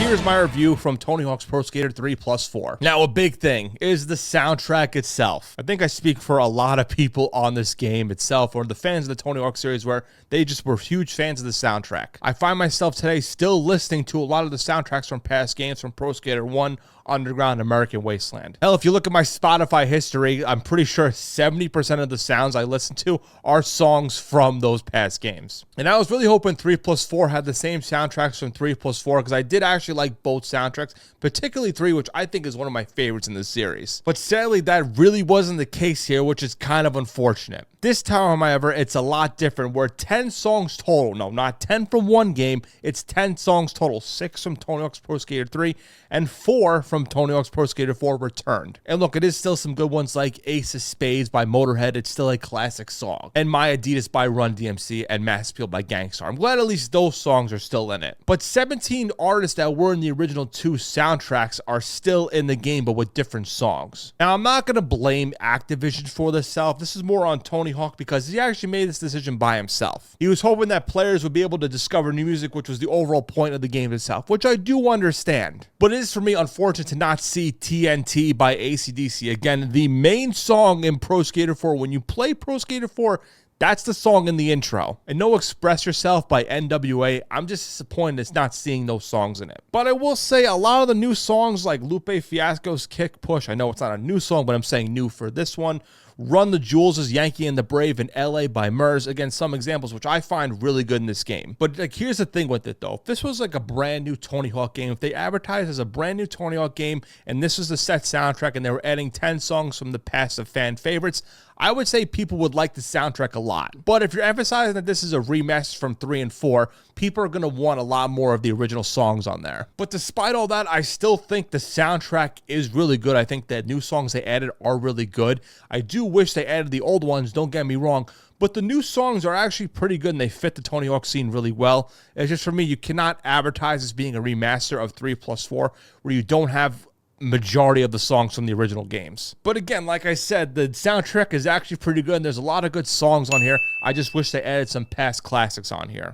here's my review from Tony Hawk's Pro Skater 3 Plus 4. Now, a big thing is the soundtrack itself. I think I speak for a lot of people on this game itself, or the fans of the Tony Hawk series, where they just were huge fans of the soundtrack. I find myself today still listening to a lot of the soundtracks from past games, from Pro Skater 1, Underground, American Wasteland. Hell, if you look at my Spotify history, I'm pretty sure 70% of the sounds I listen to are songs from those past games. And I was really hoping 3 Plus 4 had the same soundtracks from 3 Plus 4, because I did actually like both soundtracks, particularly 3, which I think is one of my favorites in the series. But sadly, that really wasn't the case here, which is kind of unfortunate. This time, however, it's a lot different. We're 10 songs total. No, not 10 from one game. It's 10 songs total. 6 from Tony Hawk's Pro Skater 3 and 4 from Tony Hawk's Pro Skater 4 Returned. And look, it is still some good ones like Ace of Spades by Motorhead. It's still a classic song. And My Adidas by Run DMC and Mass Appeal by Gangstar. I'm glad at least those songs are still in it. But 17 artists that were in the original 2 soundtracks are still in the game, but with different songs. Now, I'm not going to blame Activision for this itself. This is more on Tony Hawk, because he actually made this decision by himself. He was hoping that players would be able to discover new music, which was the overall point of the game itself, which I do understand. But it is, for me, unfortunate to not see TNT by AC/DC. Again, the main song in Pro Skater 4. When you play Pro Skater 4, that's the song in the intro. And no Express Yourself by NWA. I'm just disappointed it's not seeing those songs in it. But I will say a lot of the new songs, like Lupe Fiasco's Kick Push, I know it's not a new song, but I'm saying new for this one. Run the Jewels' Yankee and the Brave in LA by Murs. Again, some examples which I find really good in this game. But like, here's the thing with it though. If this was like a brand new Tony Hawk game, if they advertised as a brand new Tony Hawk game and this was the set soundtrack and they were adding 10 songs from the past of fan favorites, I would say people would like the soundtrack a lot. But if you're emphasizing that this is a remaster from 3 and 4, people are going to want a lot more of the original songs on there. But despite all that, I still think the soundtrack is really good. I think that new songs they added are really good. I do wish they added the old ones, don't get me wrong, but the new songs are actually pretty good and they fit the Tony Hawk scene really well. It's just, for me, you cannot advertise as being a remaster of 3 Plus 4 where you don't have majority of the songs from the original games. But again, like I said, the soundtrack is actually pretty good and there's a lot of good songs on here. I just wish they added some past classics on here.